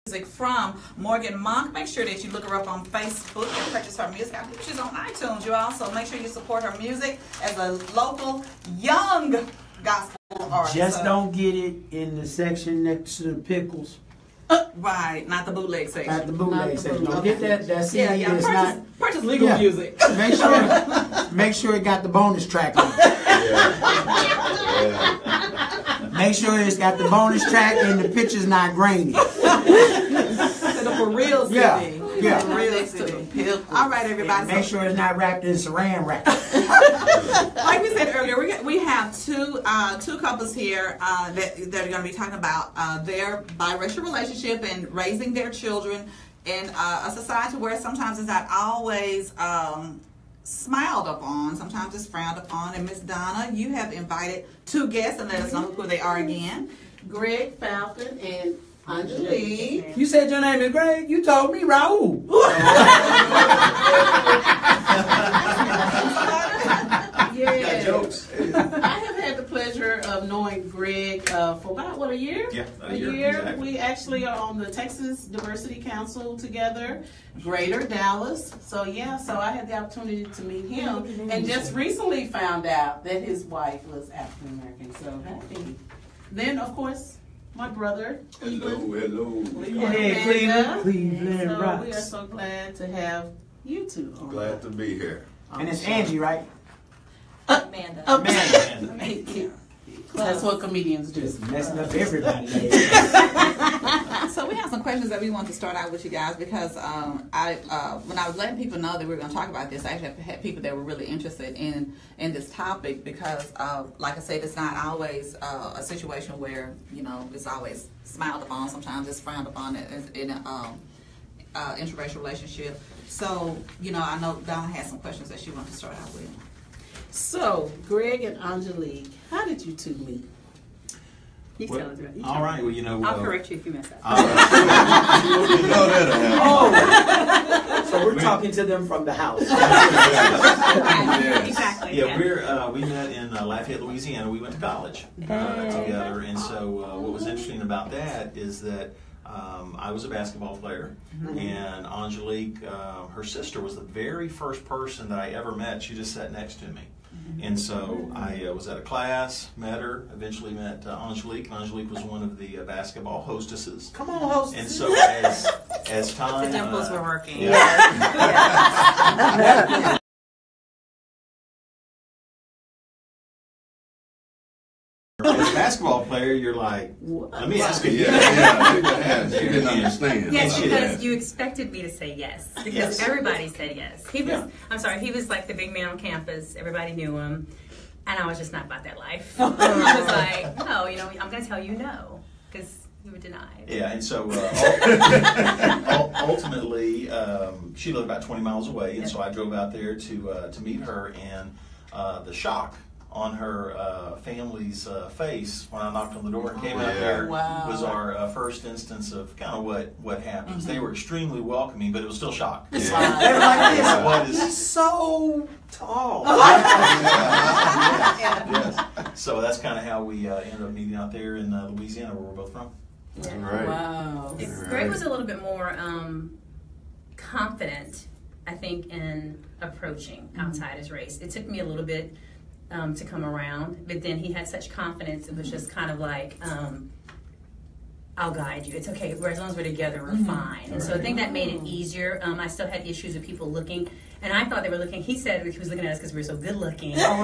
Music from Morgan Monk. Make sure that you look her up on Facebook and purchase her music. I think she's on iTunes. You also make sure you support her music as a local young gospel artist. Just don't get it in the section next to the pickles. Right, not the bootleg section. At the bootleg section. Don't get that CD that's purchase legal music. Make sure it got the bonus track on it. Make sure it's got the bonus track and the picture's not grainy. For real CD. Yeah. For real CD. All right, everybody. Make sure it's not wrapped in saran wrap. Like we said earlier, we have two couples here that are going to be talking about their biracial relationship and raising their children in a society where sometimes it's not always smiled upon. Sometimes it's frowned upon. And Miss Donna, you have invited two guests, and let us know who they are again. Greg Falcon and Angelique. You said your name is Greg? You told me Raul. Yes. Jokes. I have had the pleasure of knowing Greg for about, a year? Yeah, a year. Exactly. We actually are on the Texas Diversity Council together, Greater Dallas. So I had the opportunity to meet him and just recently found out that his wife was African American. So happy. Then, of course, my brother, Hello. Cleveland so rocks. we are so glad to have you two on. Glad to be here. And it's Angie, right? Amanda. Amanda. That's what comedians do. Just messing up everybody. So we have some questions that we want to start out with you guys because when I was letting people know that we were going to talk about this, I actually had people that were really interested in this topic because, like I said, it's not always a situation where it's always smiled upon. Sometimes it's frowned upon in an interracial relationship. So I know Donna has some questions that she wanted to start out with. So, Greg and Angelique, how did you two meet? All right. Well, I'll correct you if you mess up. So we're talking to them from the house. Exactly. Yeah, we met in Lafayette, Louisiana. We went to college together, and so what was interesting about that is that I was a basketball player, and Angelique, her sister, was the very first person that I ever met. She just sat next to me. And so I was at a class, met her, eventually met Angelique, and Angelique was one of the basketball hostesses. Come on, hostess. And so as time... The dimples were working. Yeah. As a basketball player, you're like, let me ask you. She didn't understand. Yes, because you expected me to say yes. Because everybody said yes. He was, I'm sorry, he was like the big man on campus. Everybody knew him. And I was just not about that life. I was like, no, I'm going to tell you no. Because you were denied. Yeah, and so ultimately, she lived about 20 miles away. And so I drove out there to meet her. And the shock on her family's face when I knocked on the door and came out there was our first instance of kind of what happens. They were extremely welcoming, but it was still shock. They were like, he's so tall. Yes. So that's kind of how we ended up meeting out there in Louisiana, where we're both from. Yeah. Right. Wow. Greg was a little bit more confident, I think, in approaching outside his race. It took me a little bit to come around, but then he had such confidence. It was just kind of like, I'll guide you. It's okay. As long as we're together, we're fine. And so I think that made it easier. I still had issues with people looking, and I thought they were looking. He said he was looking at us because we were so good looking. Because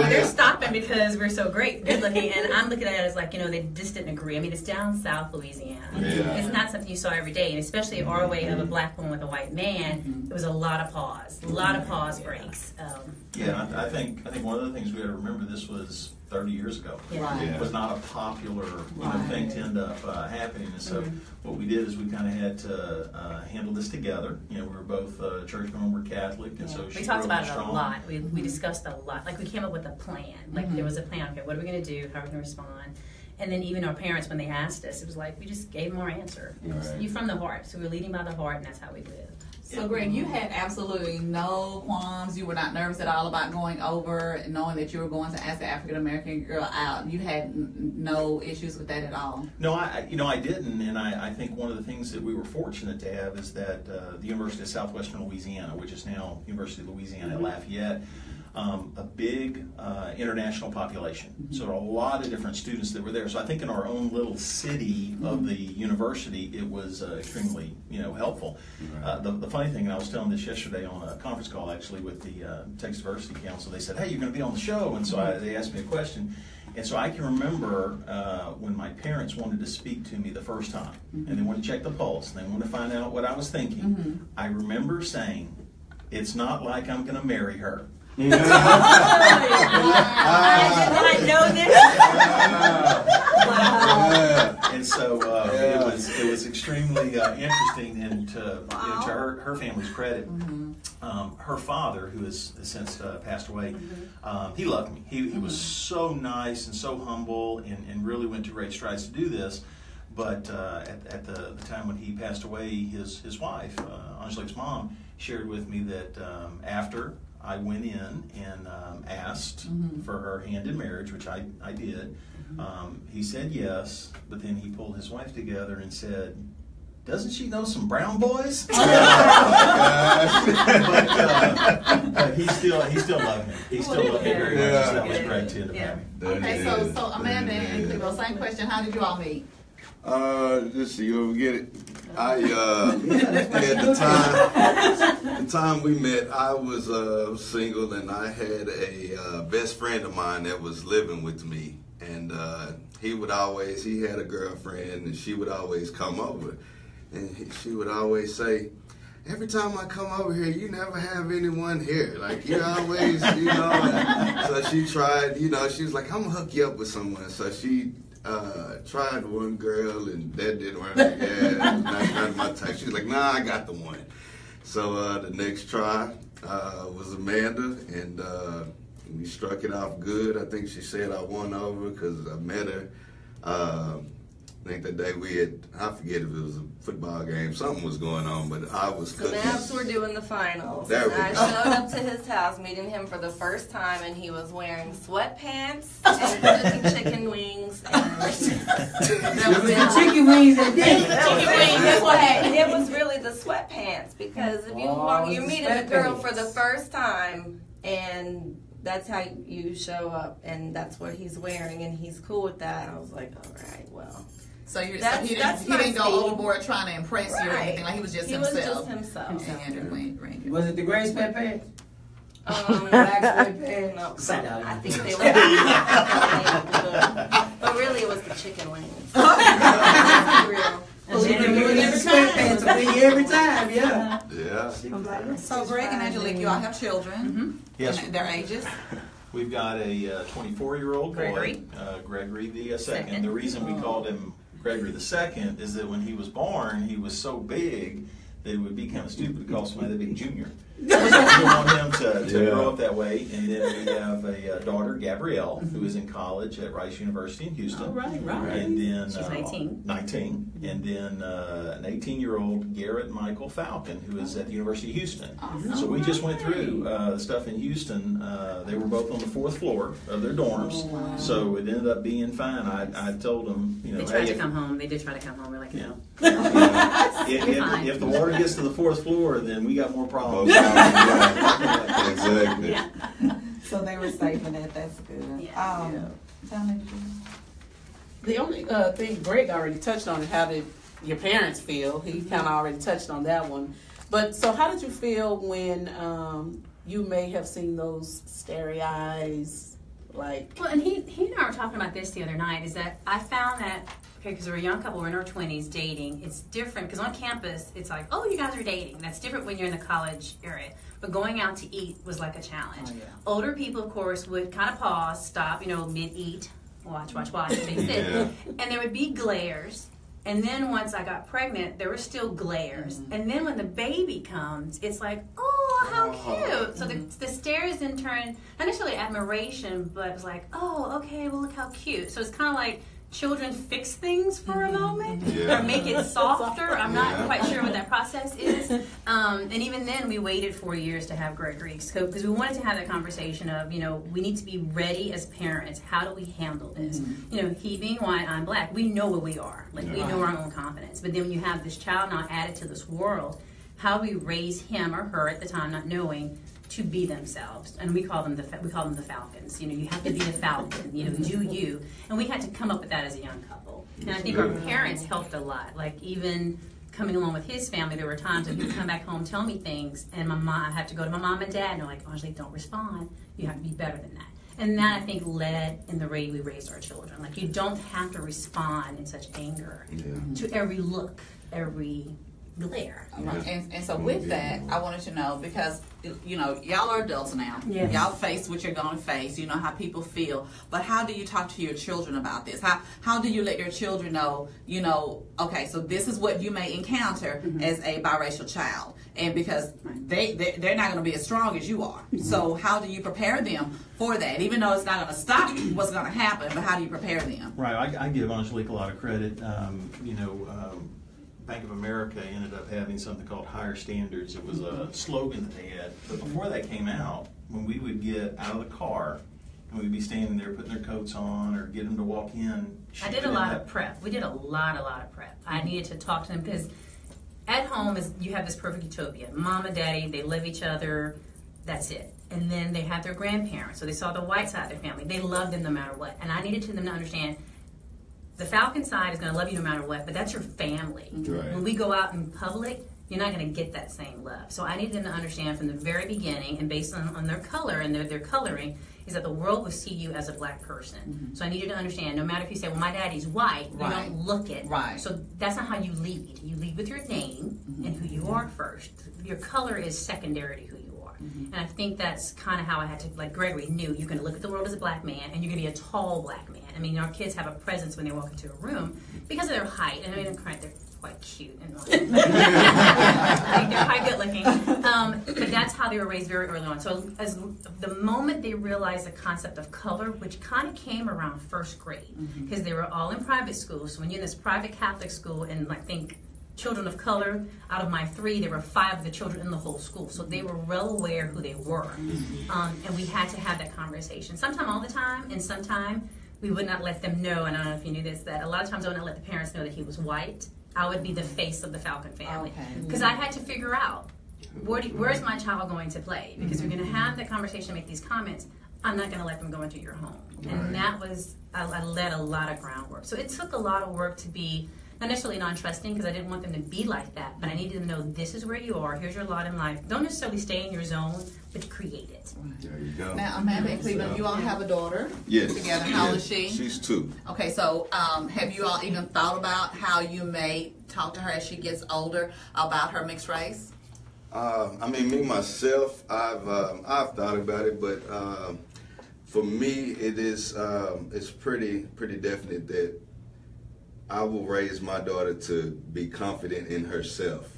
they're stopping because we're so great, good looking, and I'm looking at it as like they just didn't agree. I mean, it's down South Louisiana. Yeah. It's not something you saw every day, and especially our way of a black woman with a white man. It was a lot of pause breaks. Yeah, I think one of the things we got to remember, this was 30 years ago. Yeah. It was not a popular thing to end up happening. And so what we did is we kind of had to handle this together. We were both churchmen, we're Catholic, and so she we talked about it strong. a lot. We discussed a lot. Like we came up with a plan. Like there was a plan. Okay, what are we going to do? How are we going to respond? And then even our parents, when they asked us, it was like we just gave them our answer. You from the heart, so we're leading by the heart, and that's how we live. So, Greg, you had absolutely no qualms. You were not nervous at all about going over and knowing that you were going to ask the African American girl out. You had no issues with that at all. No, I didn't, and I think one of the things that we were fortunate to have is that the University of Southwestern Louisiana, which is now University of Louisiana at Lafayette, a big international population. So there are a lot of different students that were there. So I think in our own little city of the university, it was extremely, helpful. The funny thing, and I was telling this yesterday on a conference call actually with the Texas Diversity Council, they said, hey, you're going to be on the show, and so they asked me a question. And so I can remember when my parents wanted to speak to me the first time, and they wanted to check the pulse, and they wanted to find out what I was thinking. I remember saying, it's not like I'm going to marry her. I did not know this. Wow. And so it was extremely interesting, and to her family's credit, her father, who has since passed away, he loved me. He was so nice and so humble, and really went to great strides to do this. But at the time when he passed away, his wife, Angelique's mom, shared with me that after I went in and asked for her hand in marriage, which I did. He said yes, but then he pulled his wife together and said, doesn't she know some brown boys? But he still loved me. He still loved me very much. So that was great to end up having. Okay, so Amanda and Cleo, same question. How did you all meet? Let's see, you ever get it? At the time we met, I was single, and I had a best friend of mine that was living with me, and he had a girlfriend, and she would always come over, and she would always say, every time I come over here, you never have anyone here. Like, you always, so she tried, she was like, I'm gonna hook you up with someone. So she tried one girl, and that didn't work. Yeah, not my type. She was like, nah, I got the one. So the next try was Amanda, and we struck it off good. I think she said I won over because I met her. I think that day I forget if it was a football game, something was going on, but I was cooking. The Mavs were doing the finals. And I showed up to his house, meeting him for the first time, and he was wearing sweatpants and cooking chicken wings. Chicken wings and chicken wings, that's what happened. It was really the sweatpants, because if you're meeting a girl for the first time, and that's how you show up, and that's what he's wearing, and he's cool with that. I was like, all right, well. So he didn't go overboard trying to impress you or anything. Like, he was just himself. He was just himself. Was it the gray sweatpants? Black sweatpants? No, I think they were. But really, it was the chicken wings. Real. Every time, yeah. Yeah. So Greg and Angelique, you all have children. Yes. And their ages? We've got a 24-year-old boy, Gregory the second. The reason we called him Gregory the second is that when he was born, he was so big that it would be kind of stupid to call somebody that big junior. We want him to grow up that way. And then we have a daughter, Gabrielle, who is in college at Rice University in Houston. Oh, right. And then she's 19. 19. And then an 18-year-old Garrett Michael Falcon, who is at the University of Houston. Awesome. So we just went through the stuff in Houston. They were both on the 4th floor of their dorms. So it ended up being fine. I told them, they tried to come home. They did try to come home. We're like, no. If the water gets to the 4th floor, then we got more problems. Exactly. Yeah. So they were safe in that. That's good. The only thing Greg already touched on is how did your parents feel. He kind of already touched on that one. But so how did you feel when you may have seen those starry eyes? Like, well, and he and I were talking about this the other night, is that I found that, okay, because we're a young couple, we're in our 20s, dating, it's different, because on campus, it's like, oh, you guys are dating. That's different when you're in the college area. But going out to eat was like a challenge. Oh, yeah. Older people, of course, would kind of pause, stop, mid-eat, watch, and they sit. And there would be glares. And then once I got pregnant, there were still glares. And then when the baby comes, it's like, oh, how cute. So the stares then turn, not necessarily admiration, but it was like, oh, okay, well, look how cute. So it's kind of like children fix things for a moment Yeah. or make it softer. I'm not Yeah. quite sure what that process is. And even then, we waited 4 years to have Gregory because we wanted to have that conversation of, we need to be ready as parents. How do we handle this? He being white, I'm black. We know where we are. Like, we know our own confidence. But then when you have this child now added to this world, how do we raise him or her at the time, not knowing, to be themselves? And we call them the Falcons. You have to be the Falcon. Do you? And we had to come up with that as a young couple. And I think our parents helped a lot. Like, even coming along with his family, there were times when he would come back home, tell me things, and I have to go to my mom and dad, and they're like, Angelique, don't respond. You have to be better than that. And that, I think, led in the way we raised our children. Like, you don't have to respond in such anger to every look, every glare. And so with that, I wanted to know, because y'all are adults now. Yes. Y'all face what you're going to face. You know how people feel. But how do you talk to your children about this? How do you let your children know, okay, so this is what you may encounter as a biracial child, and because they're not going to be as strong as you are. So how do you prepare them for that? Even though it's not going to stop what's going to happen, but how do you prepare them? Right. I give Angelique a lot of credit. Bank of America ended up having something called Higher Standards. It was a slogan that they had. But before that came out, when we would get out of the car and we'd be standing there putting their coats on or get them to walk in. I did a lot of prep. We did a lot of prep. I needed to talk to them because at home you have this perfect utopia. Mom and daddy, they love each other. That's it. And then they had their grandparents. So they saw the white side of their family. They loved them no matter what. And I needed them to understand the Falcon side is going to love you no matter what, but that's your family. Right. When we go out in public, you're not going to get that same love. So I need them to understand from the very beginning, and based on their color and their coloring, is that the world will see you as a black person. So I need you to understand, no matter if you say, well, my daddy's white, you don't look it. Right. So that's not how you lead. You lead with your name and who you are first. Your color is secondary to who you are. And I think that's kind of how I had to, like Gregory knew, you're going to look at the world as a black man, and you're going to be a tall black man. I mean, our kids have a presence when they walk into a room because of their height. And I mean, they're quite cute and they're quite good looking. But that's how they were raised very early on. So as the moment they realized the concept of color, which kind of came around first grade, because they were all in private schools. So when you're in this private Catholic school, and I think children of color, out of my 3, there were 5 of the children in the whole school. So they were well aware who they were. And we had to have that conversation. Sometime all the time, and sometime we would not let them know, and I don't know if you knew this, that a lot of times I would not let the parents know that he was white. I would be the face of the Falcon family. Because I had to figure out, where's my child going to play? Because we're going to have that conversation, make these comments. I'm not going to let them go into your home. And that was, I led a lot of groundwork. So it took a lot of work to be not necessarily non-trusting, because I didn't want them to be like that, but I needed them to know this is where you are, here's your lot in life. Don't necessarily stay in your zone, but create it. There you go. Now, Amanda and Cleveland, you all have a daughter together. How old is she? She's 2. Okay, so have you all even thought about how you may talk to her as she gets older about her mixed race? I mean, me myself, I've thought about it, but for me, it is it's pretty definite that I will raise my daughter to be confident in herself.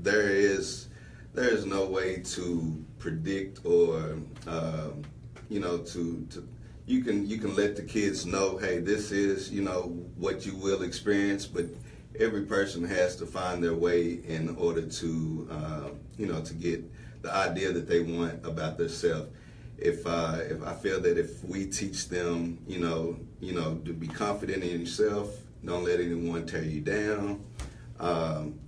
There is no way to predict or you can let the kids know, hey, this is what you will experience, but every person has to find their way in order to to get the idea that they want about themselves. If I feel that if we teach them to be confident in yourself, don't let anyone tear you down.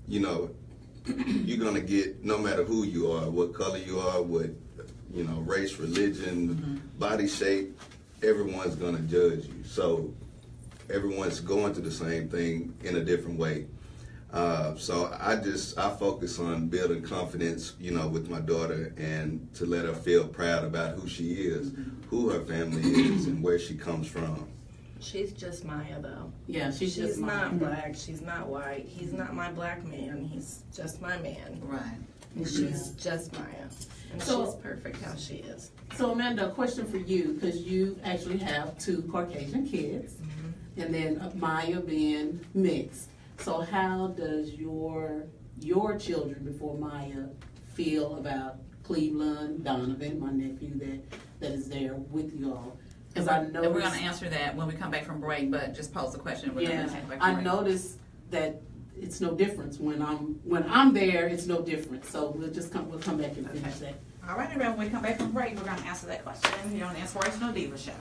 You're gonna get, no matter who you are, what color you are, what race, religion, body shape. Everyone's gonna judge you. So everyone's going through the same thing in a different way. So I focus on building confidence, with my daughter, and to let her feel proud about who she is, who her family is, and where she comes from. She's just Maya, though. Yeah, she's just Maya. Not black. She's not white. He's not my black man. He's just my man. Right. And she's just Maya. And she's perfect how she is. So, Amanda, a question for you, because you actually have 2 Caucasian kids, and then Maya being mixed. So how does your children before Maya feel about Cleveland, Donovan, my nephew that is there with y'all? Because I And we're going to noticed, answer that when we come back from break, but just pose the question. We're going to take back from I break. noticed that it's no difference when I'm there. It's no different. So we'll come back and finish that. All right, everyone, when we come back from break, we're going to answer that question here on the Inspirational Diva Show.